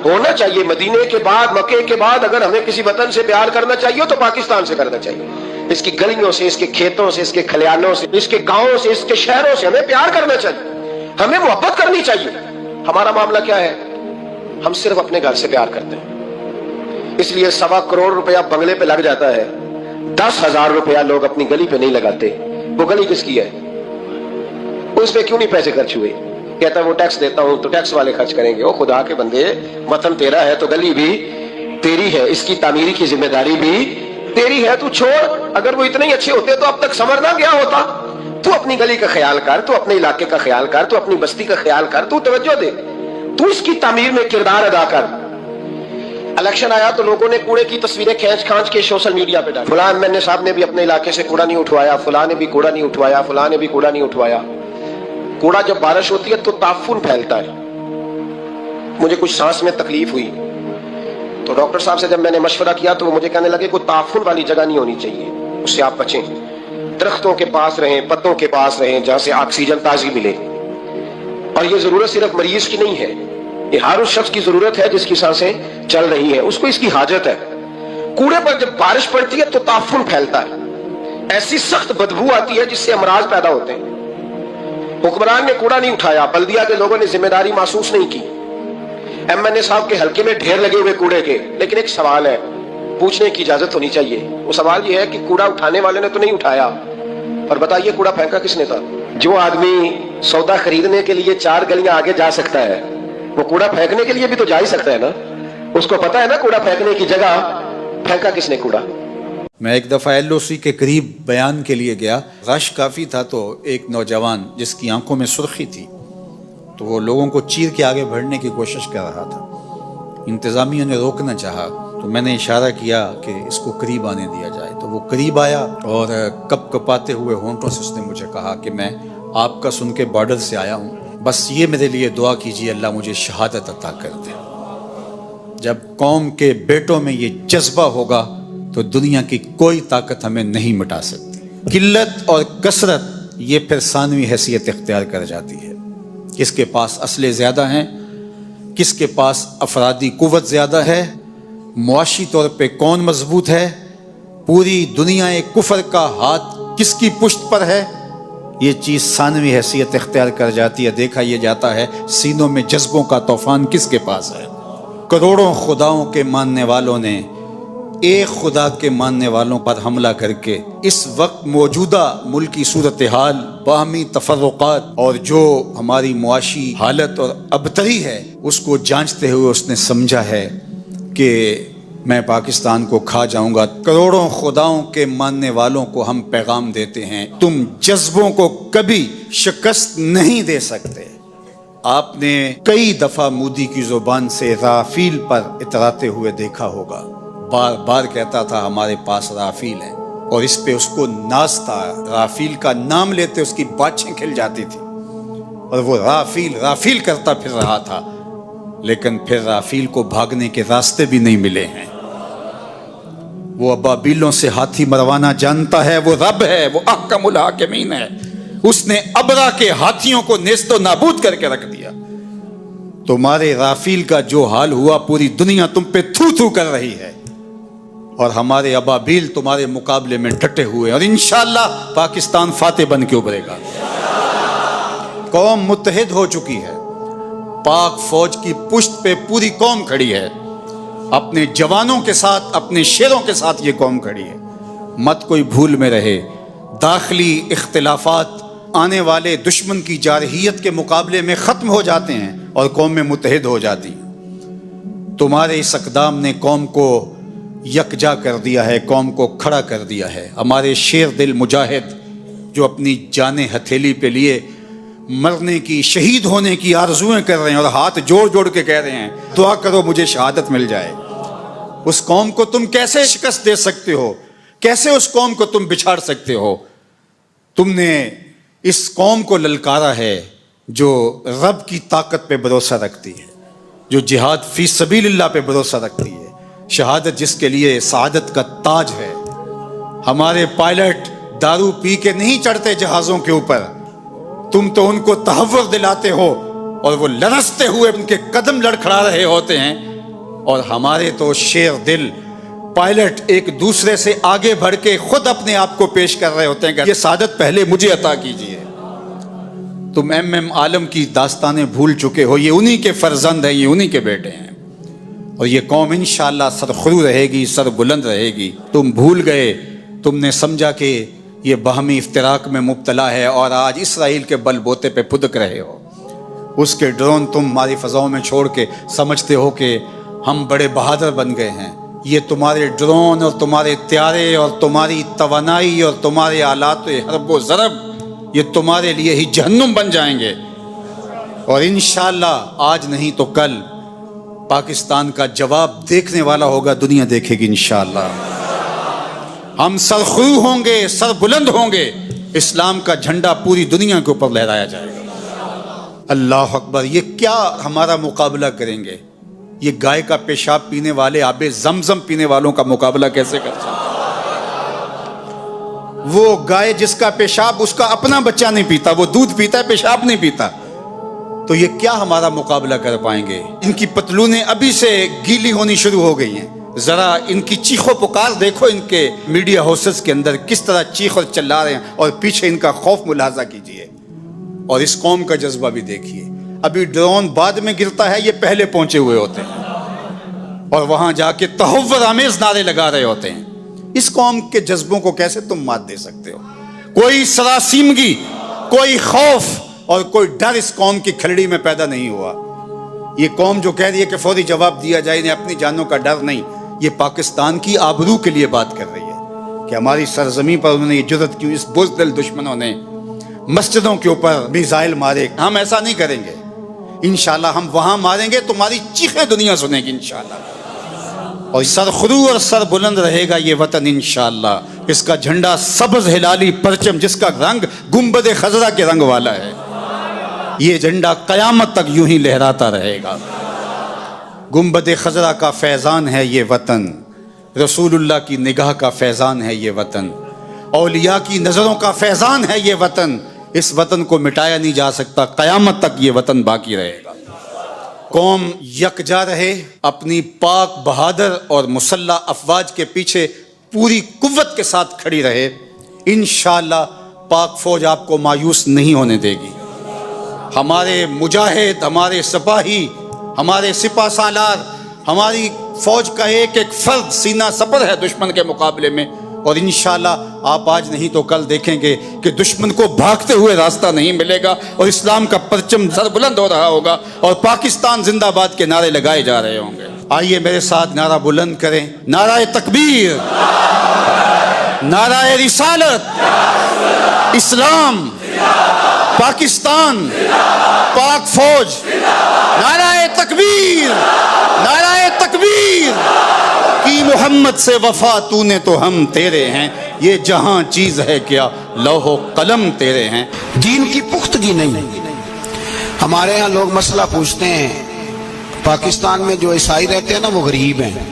ہونا چاہیے۔ مدینے کے بعد، مکے کے بعد اگر ہمیں کسی وطن سے پیار کرنا چاہیے تو پاکستان سے کرنا چاہیے۔ اس کی گلیوں سے، اس کے کھیتوں سے، اس کے کھلیانوں سے، اس کے گاؤں سے، اس کے شہروں سے ہمیں پیار کرنا چاہیے، ہمیں محبت کرنی چاہیے۔ ہمارا معاملہ کیا ہے؟ ہم صرف اپنے گھر سے پیار کرتے ہیں، اس لیے 1.25 کروڑ روپیہ بنگلے پہ لگ جاتا ہے، 10,000 روپیہ لوگ اپنی گلی پہ نہیں لگاتے۔ وہ گلی کس کی ہے؟ اس پہ کیوں نہیں پیسے خرچ ہوئے؟ کہتا ہے وہ ٹیکس دیتا ہوں تو ٹیکس والے خرچ کریں گے۔ او خدا کے بندے، وطن تیرا ہے تو گلی بھی تیری ہے، اس کی تعمیری کی ذمہ داری بھی تیری ہے، تو چھوڑ۔ اگر وہ اتنے ہی اچھے ہوتے تو اب تک سمر نہ گیا ہوتا۔ تو اپنی گلی کا خیال کر، تو اپنے علاقے کا خیال کر، تو اپنی بستی کا خیال کر، تو توجہ دے، تو اس کی تعمیر میں کردار ادا کر۔ الیکشن آیا تو لوگوں نے کوڑے کی تصویریں کھینچ کے سوشل میڈیا پہ ڈالی، فلاں ایم این اے صاحب نے بھی اپنے علاقے سے کوڑا نہیں اٹھوایا، فلاں نے بھی کوڑا نہیں اٹھوایا، فلاں نے بھی کوڑا نہیں اٹھوایا۔ کوڑا جب بارش ہوتی ہے تو تعفن پھیلتا ہے۔ مجھے کچھ سانس میں تکلیف ہوئی، تو ڈاکٹر صاحب سے جب میں نے مشورہ کیا تو وہ مجھے کہنے لگے کوئی تعفن والی جگہ نہیں ہونی چاہیے، اس سے آپ بچیں، درختوں کے پاس رہیں، پتوں کے پاس رہیں جہاں سے آکسیجن تازی ملے۔ اور یہ ضرورت صرف مریض کی نہیں ہے، یہ ہر اس شخص کی ضرورت ہے جس کی سانسیں چل رہی ہیں، اس کو اس کی حاجت ہے۔ کوڑے پر جب بارش پڑتی ہے تو تعفن پھیلتا ہے، ایسی سخت بدبو آتی ہے جس سے امراض پیدا ہوتے ہیں۔ حکمران نے کوڑا نہیں اٹھایا، بلدیہ کے لوگوں نے ذمہ داری محسوس نہیں کی، ایم این اے صاحب کے حلقے میں ڈھیر لگے ہوئے کوڑے کے، لیکن ایک سوال ہے، پوچھنے کی اجازت ہونی چاہیے۔ وہ سوال یہ ہے کہ کوڑا اٹھانے والے نے تو نہیں اٹھایا، اور بتائیے کوڑا پھینکا کس نے تھا؟ جو آدمی سودا خریدنے کے لیے 4 گلیاں آگے جا سکتا ہے وہ کوڑا پھینکنے کے لیے بھی تو جا ہی سکتا ہے نا، اس کو پتا ہے نا کوڑا پھینکنے کی جگہ، پھینکا کس نے کوڑا؟ میں ایک دفعہ ایل او سی کے قریب بیان کے لیے گیا، رش کافی تھا، تو ایک نوجوان جس کی آنکھوں میں سرخی تھی تو وہ لوگوں کو چیر کے آگے بڑھنے کی کوشش کر رہا تھا، انتظامیہ نے روکنا چاہا تو میں نے اشارہ کیا کہ اس کو قریب آنے دیا جائے، تو وہ قریب آیا اور کپ کپاتے ہوئے ہونٹوں سے اس نے مجھے کہا کہ میں آپ کا سن کے بارڈر سے آیا ہوں، بس یہ میرے لیے دعا کیجیے اللہ مجھے شہادت عطا کر دے۔ جب قوم کے بیٹوں میں یہ جذبہ ہوگا تو دنیا کی کوئی طاقت ہمیں نہیں مٹا سکتی۔ قلت اور کثرت یہ پھر ثانوی حیثیت اختیار کر جاتی ہے، کس کے پاس اسلحے زیادہ ہیں، کس کے پاس افرادی قوت زیادہ ہے، معاشی طور پہ کون مضبوط ہے، پوری دنیا کفر کا ہاتھ کس کی پشت پر ہے، یہ چیز ثانوی حیثیت اختیار کر جاتی ہے۔ دیکھا یہ جاتا ہے سینوں میں جذبوں کا طوفان کس کے پاس ہے۔ کروڑوں خداؤں کے ماننے والوں نے ایک خدا کے ماننے والوں پر حملہ کر کے اس وقت موجودہ ملکی صورتحال، باہمی تفرقات اور جو ہماری معاشی حالت اور ابتری ہے اس کو جانچتے ہوئے اس نے سمجھا ہے کہ میں پاکستان کو کھا جاؤں گا۔ کروڑوں خداؤں کے ماننے والوں کو ہم پیغام دیتے ہیں تم جذبوں کو کبھی شکست نہیں دے سکتے۔ آپ نے کئی دفعہ مودی کی زبان سے رافیل پر اتراتے ہوئے دیکھا ہوگا، بار بار کہتا تھا ہمارے پاس رافیل ہے، اور اس پہ اس کو ناز تھا، رافیل کا نام لیتے اس کی باچھیں کھل جاتی تھی، اور وہ رافیل رافیل کرتا پھر رہا تھا، لیکن پھر رافیل کو بھاگنے کے راستے بھی نہیں ملے ہیں۔ وہ ابابیلوں سے ہاتھی مروانا جانتا ہے، وہ رب ہے، وہ احکم الحاکمین ہے، اس نے ابرا کے ہاتھیوں کو نیست و نابود کر کے رکھ دیا۔ تمہارے رافیل کا جو حال ہوا پوری دنیا تم پہ تھو تھو کر رہی ہے، اور ہمارے ابابیل تمہارے مقابلے میں ڈٹے ہوئے، اور انشاءاللہ پاکستان فاتح بن کے ابھرے گا۔ قوم متحد ہو چکی ہے، پاک فوج کی پشت پہ پوری قوم کھڑی ہے، اپنے جوانوں کے ساتھ، اپنے شیروں کے ساتھ یہ قوم کھڑی ہے۔ مت کوئی بھول میں رہے، داخلی اختلافات آنے والے دشمن کی جارحیت کے مقابلے میں ختم ہو جاتے ہیں اور قوم میں متحد ہو جاتی ہیں۔ تمہارے اس اقدام نے قوم کو یکجا کر دیا ہے، قوم کو کھڑا کر دیا ہے۔ ہمارے شیر دل مجاہد جو اپنی جانیں ہتھیلی پہ لیے مرنے کی، شہید ہونے کی آرزویں کر رہے ہیں اور ہاتھ جوڑ جوڑ کے کہہ رہے ہیں دعا کرو مجھے شہادت مل جائے، اس قوم کو تم کیسے شکست دے سکتے ہو؟ کیسے اس قوم کو تم بچھاڑ سکتے ہو؟ تم نے اس قوم کو للکارا ہے جو رب کی طاقت پہ بھروسہ رکھتی ہے، جو جہاد فی سبیل اللہ پہ بھروسہ رکھتی ہے، شہادت جس کے لیے سعادت کا تاج ہے۔ ہمارے پائلٹ دارو پی کے نہیں چڑھتے جہازوں کے اوپر، تم تو ان کو تحور دلاتے ہو اور وہ لرزتے ہوئے ان کے قدم لڑکھڑا رہے ہوتے ہیں، اور ہمارے تو شیر دل پائلٹ ایک دوسرے سے آگے بڑھ کے خود اپنے آپ کو پیش کر رہے ہوتے ہیں کہ یہ سعادت پہلے مجھے عطا کیجیے۔ تم ایم عالم کی داستانیں بھول چکے ہو، یہ انہی کے فرزند ہیں، یہ انہی کے بیٹے ہیں، اور یہ قوم انشاءاللہ سرخرو رہے گی، سر بلند رہے گی۔ تم بھول گئے، تم نے سمجھا کہ یہ باہمی افتراق میں مبتلا ہے، اور آج اسرائیل کے بل بوتے پہ پھدک رہے ہو۔ اس کے ڈرون تم ہماری فضاؤں میں چھوڑ کے سمجھتے ہو کہ ہم بڑے بہادر بن گئے ہیں۔ یہ تمہارے ڈرون اور تمہارے طیارے اور تمہاری توانائی اور تمہارے آلات حرب و ضرب یہ تمہارے لیے ہی جہنم بن جائیں گے، اور انشاءاللہ آج نہیں تو کل پاکستان کا جواب دیکھنے والا ہوگا، دنیا دیکھے گی انشاءاللہ۔ ہم سرخرو ہوں گے، سر بلند ہوں گے، اسلام کا جھنڈا پوری دنیا کے اوپر لہرایا جائے گا۔ اللہ اکبر! یہ کیا ہمارا مقابلہ کریں گے؟ یہ گائے کا پیشاب پینے والے آب زمزم پینے والوں کا مقابلہ کیسے کر سکتے؟ وہ گائے جس کا پیشاب اس کا اپنا بچہ نہیں پیتا، وہ دودھ پیتا ہے، پیشاب نہیں پیتا، تو یہ کیا ہمارا مقابلہ کر پائیں گے؟ ان کی پتلونیں ابھی سے گیلی ہونی شروع ہو گئی ہیں، ذرا ان کی چیخ و پکار دیکھو، ان کے میڈیا ہاؤسز کے اندر کس طرح چیخ اور چلا رہے ہیں، اور پیچھے ان کا خوف ملاحظہ کیجئے، اور اس قوم کا جذبہ بھی دیکھیے۔ ابھی ڈرون بعد میں گرتا ہے، یہ پہلے پہنچے ہوئے ہوتے ہیں اور وہاں جا کے تحور آمیز نعرے لگا رہے ہوتے ہیں۔ اس قوم کے جذبوں کو کیسے تم مات دے سکتے ہو؟ کوئی سراسیمگی، کوئی خوف اور کوئی ڈر اس قوم کی کھلڑی میں پیدا نہیں ہوا۔ یہ قوم جو کہہ رہی ہے کہ فوری جواب دیا جائے، انہیں اپنی جانوں کا ڈر نہیں، یہ پاکستان کی آبرو کے لیے بات کر رہی ہے کہ ہماری سرزمین پر انہوں نے یہ جرأت کیوں، اس بزدل دشمنوں نے مسجدوں کے اوپر میزائل مارے۔ ہم ایسا نہیں کریں گے انشاءاللہ، ہم وہاں ماریں گے، تمہاری چیخیں دنیا سنے گی انشاءاللہ، اور سرخرو اور سر بلند رہے گا یہ وطن انشاءاللہ۔ اس کا جھنڈا سبز ہلالی پرچم جس کا رنگ گنبد خضرا کے رنگ والا ہے، یہ جھنڈا قیامت تک یوں ہی لہراتا رہے گا۔ گنبد خضرا کا فیضان ہے یہ وطن، رسول اللہ کی نگاہ کا فیضان ہے یہ وطن، اولیاء کی نظروں کا فیضان ہے یہ وطن۔ اس وطن کو مٹایا نہیں جا سکتا، قیامت تک یہ وطن باقی رہے گا۔ قوم یکجا رہے، اپنی پاک بہادر اور مسلح افواج کے پیچھے پوری قوت کے ساتھ کھڑی رہے، انشاءاللہ پاک فوج آپ کو مایوس نہیں ہونے دے گی۔ ہمارے مجاہد، ہمارے سپاہی، ہمارے سپہ سالار، ہماری فوج کا ایک ایک فرد سینہ سپر ہے دشمن کے مقابلے میں، اور انشاءاللہ آپ آج نہیں تو کل دیکھیں گے کہ دشمن کو بھاگتے ہوئے راستہ نہیں ملے گا، اور اسلام کا پرچم سر بلند ہو رہا ہوگا، اور پاکستان زندہ باد کے نعرے لگائے جا رہے ہوں گے۔ آئیے میرے ساتھ نعرہ بلند کریں، نعرہ تکبیر، نعرہ رسالت، اسلام، پاکستان، پاک فوج، نعرہ تکبیر، نعرہ تکبیر کی محمد سے وفا تو نے تو ہم تیرے ہیں، یہ جہاں چیز ہے کیا لوح و قلم تیرے ہیں۔ دین کی پختگی نہیں۔ ہمارے ہاں لوگ مسئلہ پوچھتے ہیں، پاکستان میں جو عیسائی رہتے ہیں نا وہ غریب ہیں،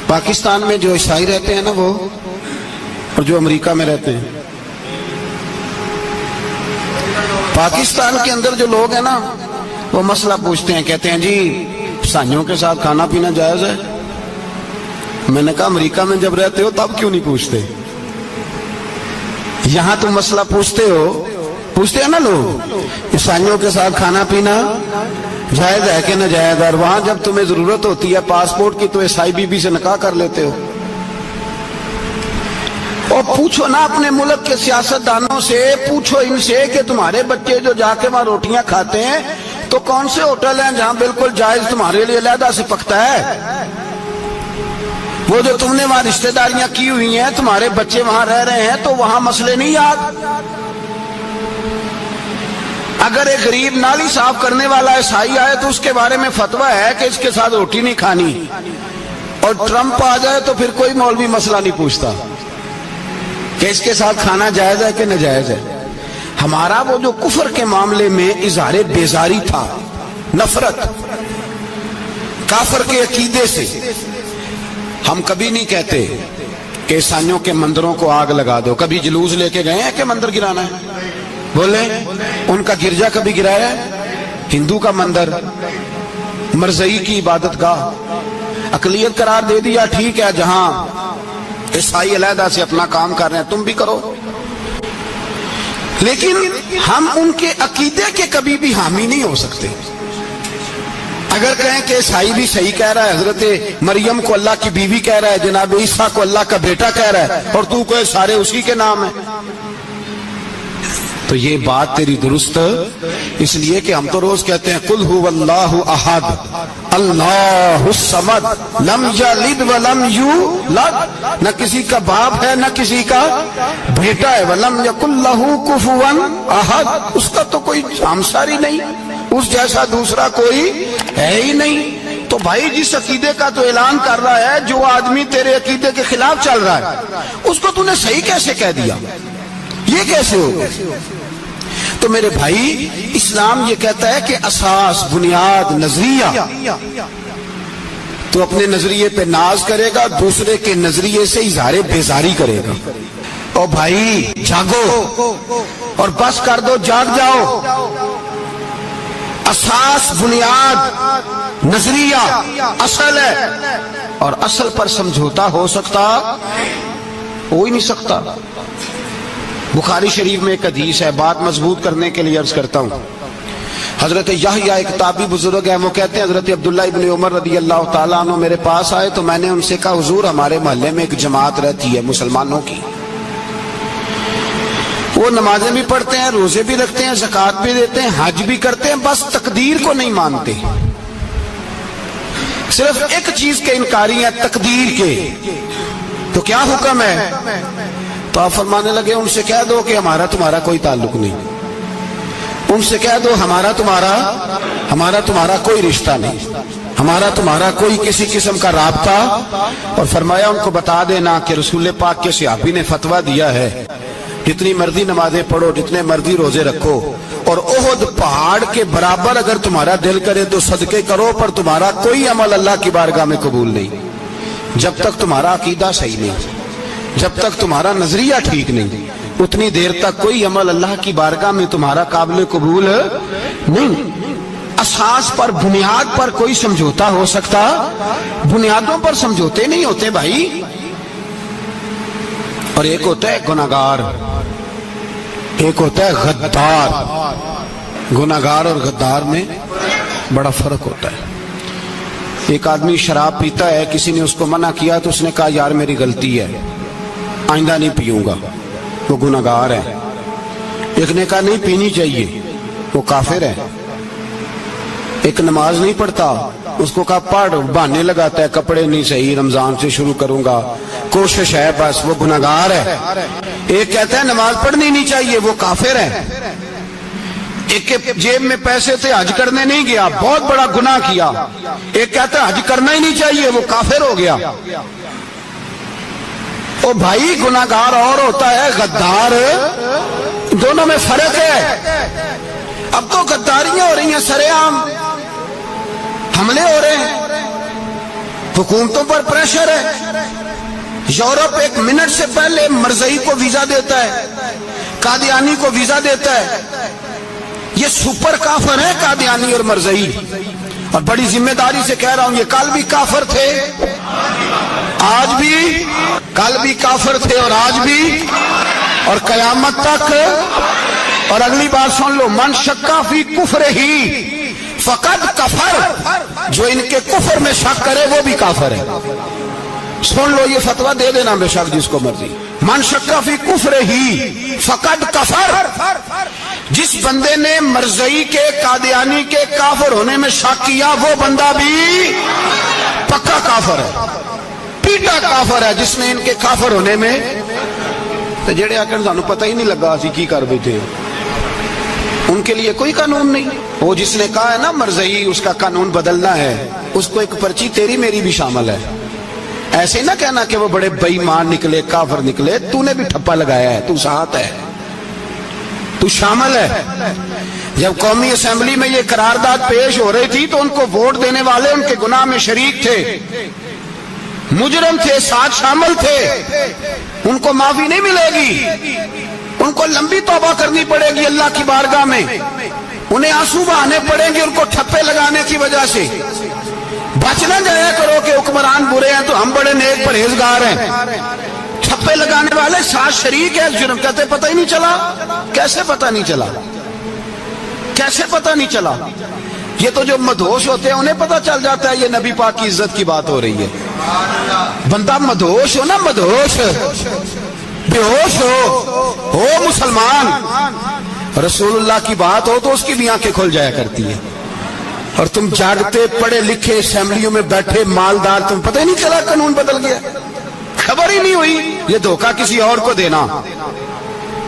پاکستان میں جو عیسائی رہتے ہیں نا وہ، اور جو امریکہ میں رہتے ہیں، پاکستان کے اندر جو لوگ ہیں نا وہ مسئلہ پوچھتے ہیں، کہتے ہیں جی عیسائیوں کے ساتھ کھانا پینا جائز ہے؟ میں نے کہا امریکہ میں جب رہتے ہو تب کیوں نہیں پوچھتے؟ یہاں تم مسئلہ پوچھتے ہیں نا لوگ، عیسائیوں کے ساتھ کھانا پینا جائز ہے کہ ناجائز ہے، اور وہاں جب تمہیں ضرورت ہوتی ہے پاسپورٹ کی تو عیسائی بی بی سے نکاح کر لیتے ہو۔ اور پوچھو نا اپنے ملک کے سیاستدانوں سے، پوچھو ان سے کہ تمہارے بچے جو جا کے وہاں روٹیاں کھاتے ہیں تو کون سے ہوٹل ہیں جہاں بالکل جائز تمہارے لیے علیحدہ سے پکتا ہے؟ وہ جو تم نے وہاں رشتہ داریاں کی ہوئی ہیں، تمہارے بچے وہاں رہ رہے ہیں تو وہاں مسئلے نہیں یاد؟ اگر ایک غریب نالی صاف کرنے والا عیسائی آئے تو اس کے بارے میں فتویٰ ہے کہ اس کے ساتھ روٹی نہیں کھانی، اور ٹرمپ آ جائے تو پھر کوئی مولوی مسئلہ نہیں پوچھتا کہ اس کے ساتھ کھانا جائز ہے کہ ناجائز ہے۔ ہمارا وہ جو کفر کے معاملے میں اظہار بیزاری تھا، نفرت کافر کے عقیدے سے، ہم کبھی نہیں کہتے کہ عیسائیوں کے مندروں کو آگ لگا دو۔ کبھی جلوس لے کے گئے ہیں کہ مندر گرانا ہے؟ بولے ان کا گرجا کبھی گرایا ہے؟ ہندو کا مندر، مرزئی کی عبادت گاہ، اقلیت قرار دے دیا، ٹھیک ہے، جہاں عیسائی علیحدہ سے اپنا کام کر رہے ہیں تم بھی کرو، لیکن ہم ان کے عقیدے کے کبھی بھی حامی نہیں ہو سکتے۔ اگر کہیں کہ عیسائی بھی صحیح کہہ رہا ہے، حضرت مریم کو اللہ کی بیوی کہہ رہا ہے، جناب عیسیٰ کو اللہ کا بیٹا کہہ رہا ہے، اور تو کوئی سارے اسی کے نام ہیں، تو یہ بات تیری درست، اس لیے کہ ہم تو روز کہتے ہیں قل هو اللہ احد اللہ الصمد لم یلد ولم یولد، نہ کسی کا باپ ہے نہ کسی کا بیٹا ہے، ولم یکن لہ کفوا احد، اس کا تو کوئی ہمساری نہیں، اس جیسا دوسرا کوئی ہے ہی نہیں۔ تو بھائی جس عقیدے کا تو اعلان کر رہا ہے، جو آدمی تیرے عقیدے کے خلاف چل رہا ہے، اس کو تو نے صحیح کیسے کہہ دیا؟ یہ کیسے ہو؟ تو میرے بھائی، اسلام یہ کہتا ہے کہ اساس، بنیاد، نظریہ تو اپنے نظریے پہ ناز کرے گا، دوسرے کے نظریے سے اظہار بیزاری کرے گا۔ او بھائی جاگو اور بس کر دو، جاگ جاؤ۔ اساس، بنیاد، نظریہ اصل ہے، اور اصل پر سمجھوتا ہو سکتا؟ ہو ہی نہیں سکتا۔ بخاری شریف میں ایک حدیث ہے، بات مضبوط کرنے کے لیے عرض کرتا ہوں۔ حضرت یحییٰ ایک تابعی بزرگ ہیں، وہ کہتے ہیں حضرت عبداللہ ابن عمر رضی اللہ تعالیٰ عنہ میرے پاس آئے تو میں نے ان سے کہا حضور ہمارے محلے میں ایک جماعت رہتی ہے مسلمانوں کی، وہ نمازیں بھی پڑھتے ہیں، روزے بھی رکھتے ہیں، زکوٰۃ بھی دیتے ہیں، حج بھی کرتے ہیں، بس تقدیر کو نہیں مانتے، صرف ایک چیز کے انکاری ہیں، تقدیر کے۔ تو کیا حکم ہے؟ تو آپ فرمانے لگے ان سے کہہ دو کہ ہمارا تمہارا کوئی تعلق نہیں، ان سے کہہ دو ہمارا تمہارا کوئی رشتہ نہیں، ہمارا تمہارا کوئی کسی قسم کا رابطہ۔ اور فرمایا ان کو بتا دینا کہ رسول پاک کے صحابی نے فتویٰ دیا ہے جتنی مرضی نمازیں پڑھو، جتنے مرضی روزے رکھو، اور احد پہاڑ کے برابر اگر تمہارا دل کرے تو صدقے کرو، پر تمہارا کوئی عمل اللہ کی بارگاہ میں قبول نہیں جب تک تمہارا عقیدہ صحیح نہیں، جب تک تمہارا نظریہ ٹھیک نہیں، اتنی دیر تک کوئی عمل اللہ کی بارگاہ میں تمہارا قابل قبول نہیں۔ اساس پر، بنیاد پر کوئی سمجھوتا ہو سکتا؟ بنیادوں پر سمجھوتے نہیں ہوتے بھائی۔ اور ایک ہوتا ہے گناہگار، ایک ہوتا ہے غدار۔ گناہگار اور غدار میں بڑا فرق ہوتا ہے۔ ایک آدمی شراب پیتا ہے، کسی نے اس کو منع کیا تو اس نے کہا یار میری غلطی ہے، آئندہ نہیں پیوں گا، وہ گناہگار ہے۔ ایک نے کہا نہیں پینی چاہیے، وہ کافر ہے۔ ایک نماز نہیں پڑھتا، اس کو کہا پڑھ، بہانے لگاتا ہے کپڑے نہیں صحیح، رمضان سے شروع کروں گا، کوشش ہے بس، وہ گناہگار ہے۔ ایک کہتا ہے نماز پڑھنی نہیں چاہیے، وہ کافر ہے۔ ایک کے جیب میں پیسے تھے، حج کرنے نہیں گیا، بہت بڑا گناہ کیا۔ ایک کہتا ہے حج کرنا ہی نہیں چاہیے، وہ کافر ہو گیا۔ او بھائی گناہگار اور ہوتا ہے، غدار، دونوں میں فرق ہے۔ اب تو غداریاں ہو رہی ہیں، سرے عام حملے ہو رہے ہیں، حکومتوں پر پریشر ہے۔ یورپ ایک منٹ سے پہلے مرزئی کو ویزا دیتا ہے، قادیانی کو ویزا دیتا ہے۔ یہ سپر کافر ہے قادیانی اور مرزئی، اور بڑی ذمہ داری سے کہہ رہا ہوں یہ کل بھی کافر تھے، آج بھی، کل بھی کافر تھے اور آج بھی، اور قیامت تک۔ اور اگلی بات سن لو، من شکا فی کفر ہی فقد کفر، جو ان کے کفر میں شک کرے وہ بھی کافر ہے۔ سن لو یہ فتویٰ دے دینا بے شک جس کو مرضی۔ من شکا فی کفر ہی فقد کفر، جس بندے نے مرزئی کے، قادیانی کے کافر ہونے میں شک کیا وہ بندہ بھی پکا کافر ہے، پیٹا کافر ہے جس نے ان کے کافر ہونے میں۔ تو جڑے آکر سانو پتہ ہی نہیں لگا اسی کی کر بیٹھے، ان کے لیے کوئی قانون نہیں۔ وہ جس نے کہا ہے نا مرزئی اس کا قانون بدلنا ہے، اس کو ایک پرچی تیری میری بھی شامل ہے۔ ایسے نہ کہنا کہ وہ بڑے بے ایمان نکلے، کافر نکلے، تو نے بھی ٹھپا لگایا ہے، تو ساتھ ہے، تو شامل ہے۔ جب قومی اسمبلی میں یہ قرارداد پیش ہو رہی تھی تو ان کو ووٹ دینے والے ان کے گناہ میں شریک تھے، مجرم تھے، ساتھ شامل تھے، ان کو معافی نہیں ملے گی، ان کو لمبی توبہ کرنی پڑے گی اللہ کی بارگاہ میں، انہیں آنسو بہانے پڑیں گے ان کو ٹھپے لگانے کی وجہ سے۔ بچ نہ جایا کرو کہ حکمران برے ہیں تو ہم بڑے نیک پرہیزگار ہیں، ٹھپے لگانے والے ساتھ شریک ہے جرم، کہتے پتہ ہی نہیں چلا۔ کیسے پتہ نہیں چلا؟ کیسے پتہ نہیں چلا؟ یہ تو جو مدہوش ہوتے ہیں انہیں پتہ چل جاتا ہے یہ نبی پاک کی عزت کی بات ہو رہی ہے۔ بندہ مدہوش ہو نا، مدہوش، بے ہوش ہو مسلمان، رسول اللہ کی بات ہو تو اس کی بھی آنکھیں کھل جایا کرتی ہیں، اور تم جاگتے پڑھے لکھے اسمبلیوں میں بیٹھے مالدار، تم پتہ ہی نہیں چلا قانون بدل گیا، خبر ہی نہیں ہوئی۔ یہ دھوکہ کسی اور کو دینا،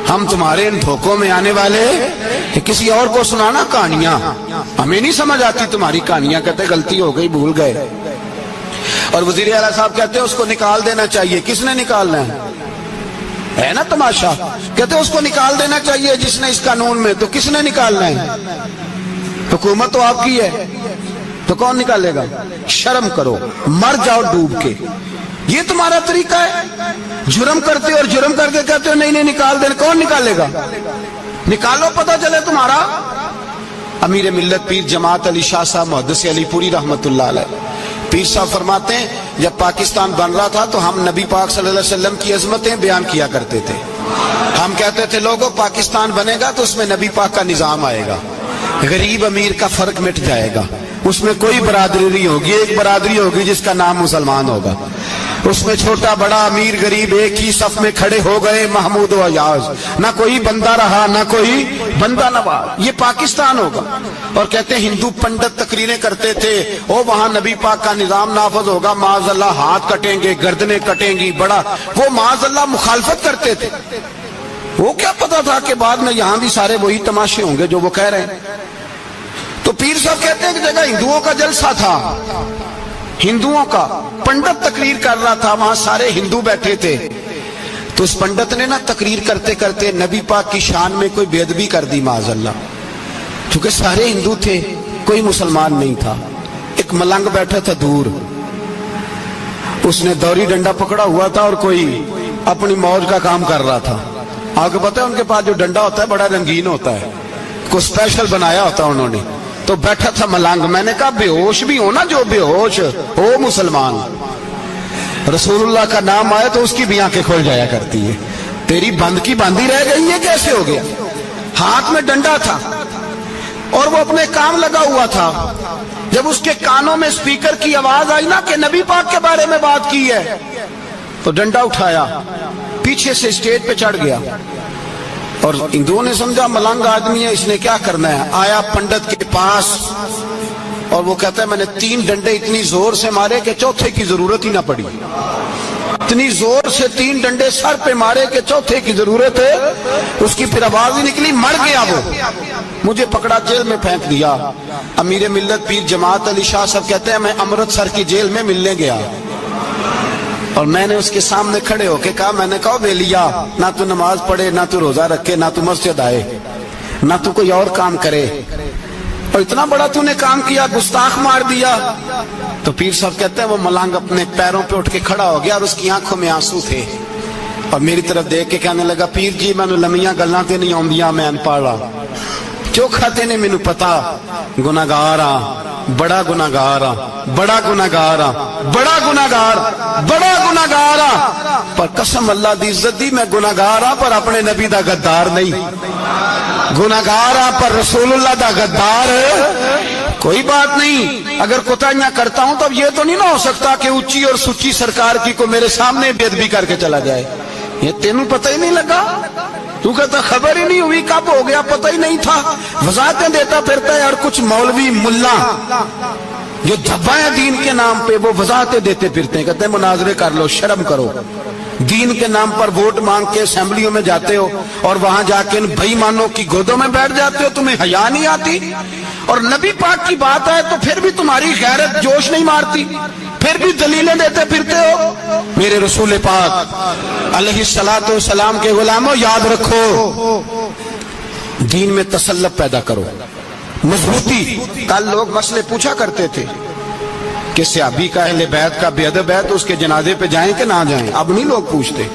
ہم تمہارے ان دھوکوں میں آنے والے کہ کسی اور کو سنانا کہانیاں، ہمیں نہیں سمجھ آتی تمہاری کہانیاں، کہتے غلطی ہو گئی، بھول گئے۔ اور وزیر اعلیٰ صاحب کہتے ہیں اس کو نکال دینا چاہیے، کس نے نکالنا ہے نا تماشا، کہتے ہیں اس کو نکال دینا چاہیے جس نے اس قانون میں، تو کس نے نکالنا ہے؟ حکومت تو آپ کی ہے، تو کون نکالے گا؟ شرم کرو، مر جاؤ ڈوب کے۔ یہ تمہارا طریقہ ہے؟ جرم کرتے ہو اور جرم کر کے کہتے ہو نہیں نہیں نکال دیں، کون نکالے گا؟ نکالو، پتہ چلے تمہارا۔ امیر ملت پیر جماعت علی شاہ صاحب محدث علی پوری رحمت اللہ علیہ، پیر صاحب فرماتے ہیں جب پاکستان بن رہا تھا تو ہم نبی پاک صلی اللہ علیہ وسلم کی عظمتیں بیان کیا کرتے تھے۔ ہم کہتے تھے لوگوں پاکستان بنے گا تو اس میں نبی پاک کا نظام آئے گا، غریب امیر کا فرق مٹ جائے گا، اس میں کوئی برادری نہیں ہوگی، ایک برادری ہوگی جس کا نام مسلمان ہوگا، اس میں چھوٹا بڑا امیر غریب ایک ہی صف میں کھڑے ہو گئے، محمود و ایاز، نہ کوئی بندہ رہا نہ کوئی بندہ نواز، یہ پاکستان ہوگا۔ اور کہتے ہیں ہندو پنڈت تقریریں کرتے تھے او وہاں نبی پاک کا نظام نافذ ہوگا، معاذ اللہ ہاتھ کٹیں گے، گردنیں کٹیں گی، بڑا وہ معاذ اللہ مخالفت کرتے تھے۔ وہ کیا پتا تھا کہ بعد میں یہاں بھی سارے وہی تماشے ہوں گے جو وہ کہہ رہے ہیں۔ تو پیر صاحب کہتے ہیں کہ جگہ ہندوؤں کا جلسہ تھا، ہندوؤں کا پنڈت تقریر کر رہا تھا، وہاں سارے ہندو بیٹھے تھے، تو اس پنڈت نے نا تقریر کرتے کرتے نبی پاک کی شان میں کوئی بے ادبی کر دی معاذ اللہ، کیونکہ سارے ہندو تھے کوئی مسلمان نہیں تھا۔ ایک ملنگ بیٹھا تھا دور، اس نے دوری ڈنڈا پکڑا ہوا تھا اور کوئی اپنی موج کا کام کر رہا تھا۔ آپ کو پتہ ہے ان کے پاس جو ڈنڈا ہوتا ہے بڑا رنگین ہوتا ہے، کو اسپیشل بنایا ہوتا ہے انہوں نے، تو بیٹھا تھا ملنگ۔ میں نے کہا بے ہوش بھی ہو نا، جو بے ہوش ہو مسلمان، رسول اللہ کا نام آئے تو اس کی بھی آنکھیں کھول جایا کرتی ہے، تیری بند کی باندھی رہ گئی ہے، کیسے ہو گیا؟ ہاتھ میں ڈنڈا تھا اور وہ اپنے کام لگا ہوا تھا۔ جب اس کے کانوں میں اسپیکر کی آواز آئی نا کہ نبی پاک کے بارے میں بات کی ہے، تو ڈنڈا اٹھایا، پیچھے سے اسٹیج پہ چڑھ گیا، اور ہندوؤں نے سمجھا ملنگ آدمی ہے، اس نے کیا کرنا ہے۔ آیا پنڈت کے پاس اور وہ کہتا ہے میں نے 3 ڈنڈے اتنی زور سے مارے کہ چوتھے کی ضرورت ہی نہ پڑی، اتنی زور سے 3 ڈنڈے سر پہ مارے کہ چوتھے کی ضرورت ہے، اس کی پھر آواز ہی نکلی، مر گیا وہ، مجھے پکڑا جیل میں پھینک دیا۔ امیر ملت پیر جماعت علی شاہ صاحب کہتے ہیں میں امرتسر کی جیل میں ملنے گیا، اور میں نے اس کے سامنے کھڑے ہو کے کہا، میں نے کہا بیلیا، نہ تو نماز پڑھے، نہ تو روزہ رکھے، نہ تو مسجد آئے، نہ تو کوئی اور کام کرے، اور اتنا بڑا تو نے کام کیا، گستاخ مار دیا۔ تو پیر صاحب کہتے ہیں وہ ملنگ اپنے پیروں پہ اٹھ کے کھڑا ہو گیا اور اس کی آنکھوں میں آنسو تھے، اور میری طرف دیکھ کے کہنے لگا پیر جی میں نے لمیاں گلاں تے نہیں آندیاں، میں انپڑھا چوکھا تے نے مینوں پتا، گناہگار ہاں، بڑا گناہگار ہاں، بڑا گناہگار ہاں، بڑا گناہگار، بڑا گناہگار ہاں، پر قسم اللہ دی عزت دی میں گناہگار ہاں پر اپنے نبی دا غدار نہیں، گناہگار ہاں پر رسول اللہ دا غدار کوئی بات نہیں۔ اگر کوتاہیاں کرتا ہوں تو یہ تو نہیں نہ ہو سکتا کہ اونچی اور سچی سرکار کی کو میرے سامنے بے ادبی کر کے چلا جائے، یہ تینوں پتہ ہی نہیں لگا، تو کہتا خبر ہی نہیں ہوئی، کب ہو گیا پتہ ہی نہیں تھا، وضاحتیں دیتا پھرتا ہے۔ اور کچھ مولوی ملا جو دھبا ہے دین کے نام پہ، وہ وضاحتیں دیتے پھرتے ہیں، کہتے ہیں مناظرے کر لو، شرم کرو، دین کے نام پر ووٹ مانگ کے اسمبلیوں میں جاتے ہو اور وہاں جا کے ان بھائی مانوں کی گودوں میں بیٹھ جاتے ہو، تمہیں حیا نہیں آتی، اور نبی پاک کی بات ہے تو پھر بھی تمہاری غیرت جوش نہیں مارتی، پھر بھی دلیلیں دیتے پھرتے ہو۔ میرے رسول پاک علیہ الصلوۃ والسلام کے غلاموں یاد رکھو، دین میں تسلط پیدا کرو، مضبوطی۔ کل لوگ مسئلے پوچھا کرتے تھے کہ صحابی کا اہل بیت کا بے ادب ہے تو اس کے جنازے پہ جائیں کہ نہ جائیں، اب نہیں لوگ پوچھتے،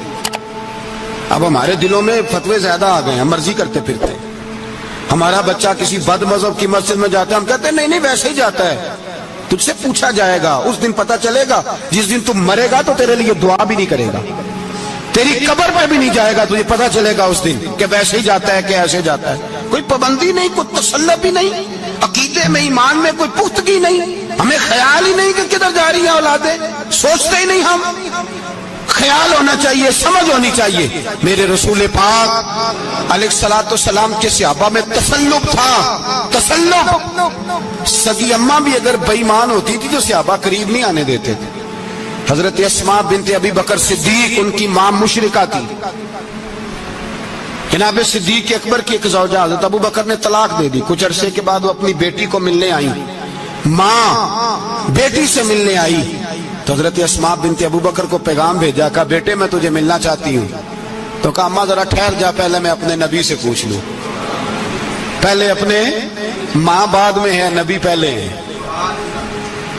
اب ہمارے دلوں میں فتوے زیادہ آ گئے ہیں، مرضی کرتے پھرتے۔ ہمارا بچہ کسی بد مذہب کی مسجد میں جاتا ہے، ہم کہتے ہیں نہیں نہیں ویسے ہی جاتا ہے، تجھ سے پوچھا جائے گا، اس دن پتہ چلے گا، جس دن تم مرے گا تو تیرے لیے دعا بھی نہیں کرے گا، تیری قبر پہ بھی نہیں جائے گا، تجھے پتہ چلے گا اس دن کہ ویسے ہی جاتا ہے کہ ایسے جاتا ہے۔ کوئی پابندی نہیں، کوئی تسلط بھی نہیں، عقیدے میں ایمان میں کوئی پختگی نہیں، ہمیں خیال ہی نہیں کہ کدھر جا رہی ہیں اولادیں، سوچتے ہی نہیں، ہم خیال ہونا چاہیے، سمجھ ہونی چاہیے۔ میرے رسول پاک علیہ الصلوۃ والسلام کے صحابہ میں تسلط تھا، تسلط۔ سگی اماں بھی اگر بے ایمان ہوتی تھی تو صحابہ قریب نہیں آنے دیتے تھے۔ حضرت اسماء بنت ابی بکر صدیق ان کی ماں مشرکہ تھی، جناب صدیق اکبر کی ایک زوجہ حضرت ابو بکر نے طلاق دے دی، کچھ عرصے کے بعد وہ اپنی بیٹی کو ملنے آئی، ماں بیٹی سے ملنے آئی تو حضرت اسماء بنت ابو بکر کو پیغام بھیجا، کہا بیٹے میں تجھے ملنا چاہتی ہوں، تو کہا اماں ذرا ٹھہر جا، پہلے میں اپنے نبی سے پوچھ لوں، پہلے اپنے ماں بعد میں ہے، نبی پہلے ہے۔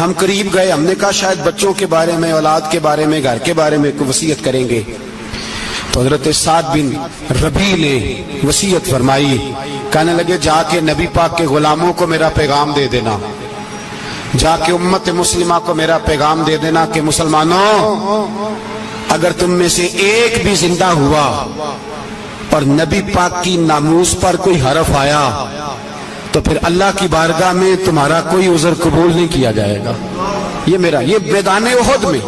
ہم قریب گئے, ہم نے کہا شاید بچوں کے بارے میں, اولاد کے بارے میں, گھر کے بارے میں کوئی وصیت کریں گے. تو حضرت سعد بن ربیع نے وصیت فرمائی, کہنے لگے جا کے نبی پاک کے غلاموں کو میرا پیغام دے دینا, جا کے امت مسلمہ کو میرا پیغام دے دینا کہ مسلمانوں, اگر تم میں سے ایک بھی زندہ ہوا اور نبی پاک کی ناموس پر کوئی حرف آیا تو پھر اللہ کی بارگاہ میں تمہارا کوئی عذر قبول نہیں کیا جائے گا. یہ میرا, یہ میدان احد میں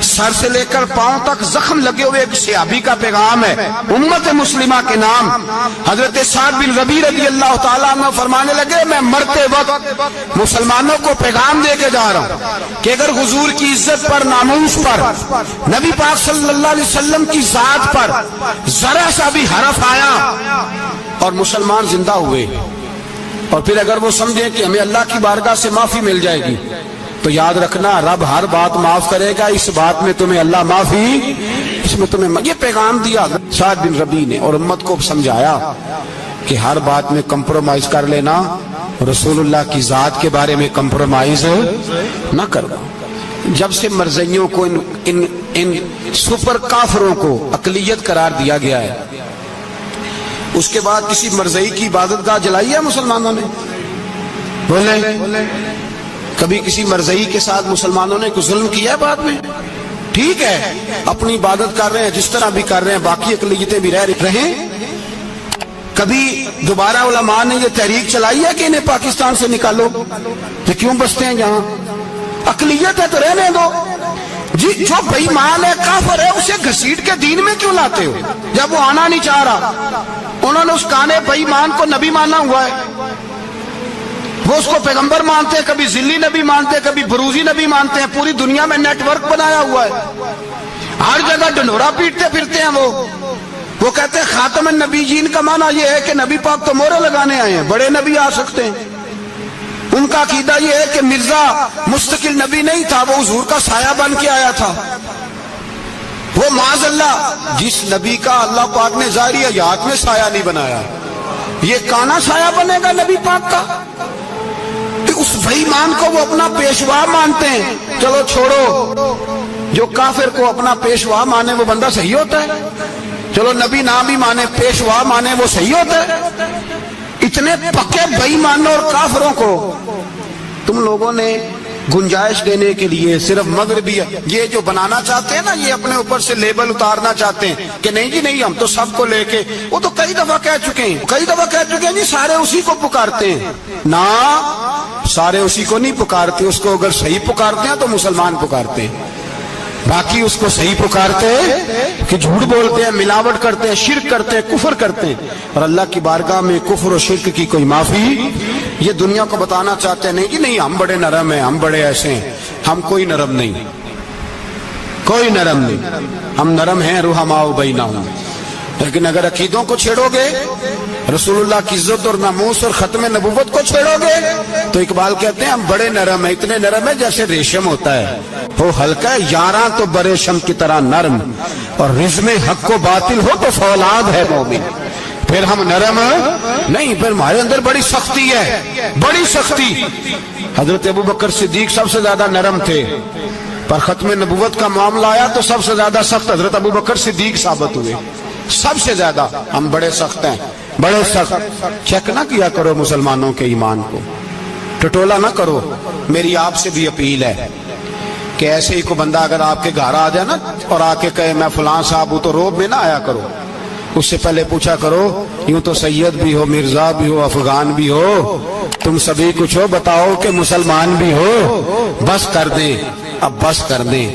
سر سے لے کر پاؤں تک زخم لگے ہوئے ایک صحابی کا پیغام ہے امت مسلمہ کے نام. حضرت سعد بن ربیع رضی اللہ تعالیٰ عنہ فرمانے لگے میں مرتے وقت مسلمانوں کو پیغام دے کے جا رہا ہوں کہ اگر حضور کی عزت پر, ناموس پر, نبی پاک صلی اللہ علیہ وسلم کی ذات پر ذرا سا بھی حرف آیا اور مسلمان زندہ ہوئے, اور پھر اگر وہ سمجھیں کہ ہمیں اللہ کی بارگاہ سے معافی مل جائے گی, تو یاد رکھنا رب ہر بات معاف کرے گا, اس بات میں تمہیں اللہ معافی, اس میں تمہیں, یہ پیغام دیا سعد بن ربیع نے اور امت کو سمجھایا کہ ہر بات میں کمپرومائز کر لینا, رسول اللہ کی ذات کے بارے میں کمپرومائز نہ کرنا. جب سے مرزائیوں کو ان سپر کافروں کو اقلیت قرار دیا گیا ہے, اس کے بعد کسی مرزائی کی عبادت گاہ جلائی ہے مسلمانوں نے؟ بولے کبھی کسی مرزائی کے ساتھ مسلمانوں نے کوئی ظلم کیا ہے بعد میں؟ ٹھیک ہے اپنی عبادت کر رہے ہیں جس طرح بھی کر رہے ہیں, باقی اقلیتیں بھی رہ رہیں. کبھی دوبارہ علماء نے یہ تحریک چلائی ہے کہ انہیں پاکستان سے نکالو, یہ کیوں بستے ہیں جہاں اقلیت ہے تو رہنے دو. جی جو بے ایمان ہے, کافر ہے, اسے گھسیٹ کے دین میں کیوں لاتے ہو جب وہ آنا نہیں چاہ رہا؟ انہوں نے اس کانے بے ایمان کو نبی مانا ہوا ہے, وہ اس کو پیغمبر مانتے ہیں, کبھی ذلی نبی مانتے ہیں, کبھی بروزی نبی مانتے ہیں, پوری دنیا میں نیٹ ورک بنایا ہوا ہے, ہر جگہ ڈنڈورا پیٹتے پھرتے ہیں. وہ کہتے ہیں خاتم النبیین کا معنی یہ ہے کہ نبی پاک تو مہرے لگانے آئے ہیں, بڑے نبی آ سکتے ہیں. ان کا عقیدہ یہ ہے کہ مرزا مستقل نبی نہیں تھا, وہ حضور کا سایہ بن کے آیا تھا. وہ معاذ اللہ جس نبی کا اللہ پاک نے ظاہری حیات میں سایہ نہیں بنایا, یہ کانا سایہ بنے گا نبی پاک کا؟ اس بے ایمان کو وہ اپنا پیشوا مانتے ہیں. چلو چھوڑو, جو کافر کو اپنا پیشوا مانے وہ بندہ صحیح ہوتا ہے. چلو نبی نہ بھی مانے, پیشوا مانے, وہ صحیح ہوتا ہے. اتنے پکے بے ایمانوں اور کافروں کو تم لوگوں نے گنجائش دینے کے لیے صرف مغربی یہ جو بنانا چاہتے ہیں نا, یہ اپنے اوپر سے لیبل اتارنا چاہتے ہیں کہ نہیں جی نہیں, ہم تو سب کو لے کے, وہ تو کئی دفعہ کہہ چکے ہیں جی سارے اسی کو پکارتے ہیں. نہ سارے اسی کو نہیں پکارتے, اس کو اگر صحیح پکارتے ہیں تو مسلمان پکارتے ہیں, باقی اس کو صحیح پکارتے کہ جھوٹ بولتے ہیں, ملاوٹ کرتے ہیں, شرک کرتے ہیں, کفر کرتے ہیں. اور اللہ کی بارگاہ میں کفر و شرک کی کوئی معافی, یہ دنیا کو بتانا چاہتے ہیں نہیں کہ نہیں ہم بڑے نرم ہیں, ہم بڑے ایسے ہیں. ہم کوئی نرم نہیں, کوئی نرم نہیں, ہم نرم ہیں رحماء بینہم. لیکن اگر عقیدوں کو چھیڑو گے, رسول اللہ کی عزت اور ناموس اور ختم نبوت کو چھیڑو گے, تو اقبال کہتے ہیں ہم بڑے نرم ہیں, اتنے نرم ہیں جیسے ریشم ہوتا ہے, وہ ہلکا ہے یاراں تو بریشم کی طرح نرم, اور رزم حق و باطل ہو تو فولاد ہے مومن. پھر ہم نرم نہیں, پھر ہمارے اندر بڑی سختی ہے, بڑی سختی. حضرت ابوبکر صدیق سب سے زیادہ نرم تھے, پر ختم نبوت کا معاملہ آیا تو سب سے زیادہ سخت حضرت ابوبکر صدیق ثابت ہوئے, سب سے زیادہ. ہم بڑے سخت ہیں, بڑے سخت. چیک نہ کیا کرو مسلمانوں کے ایمان کو, ٹٹولا نہ کرو. میری آپ سے بھی اپیل ہے کہ ایسے ہی کو بندہ اگر آپ کے گھر آ جائے نا اور آ کے کہے میں فلاں صاحب ہوں, تو روب میں نہ آیا کرو. اس سے پہلے پوچھا کرو یوں تو سید بھی ہو, مرزا بھی ہو, افغان بھی ہو, تم سبھی کچھ ہو, بتاؤ کہ مسلمان بھی ہو. بس کر دیں, اب بس کر دیں.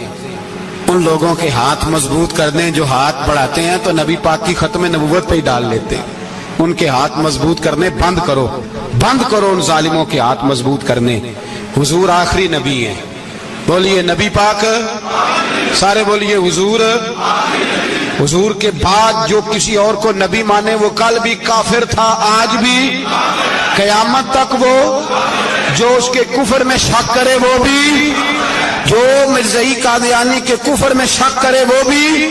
ان لوگوں کے ہاتھ مضبوط کر دیں جو ہاتھ بڑھاتے ہیں تو نبی پاک کی ختم نبوت پہ ہی ڈال لیتے ہیں. ان کے ہاتھ مضبوط کرنے بند کرو, بند کرو ان ظالموں کے ہاتھ مضبوط کرنے. حضور آخری نبی ہیں, بولیے نبی پاک, سارے بولیے حضور. حضور کے بعد جو کسی اور کو نبی مانے وہ کل بھی کافر تھا, آج بھی, قیامت تک وہ. جو اس کے کفر میں شک کرے وہ بھی, جو مرزائی قادیانی کے کفر میں شک کرے وہ بھی,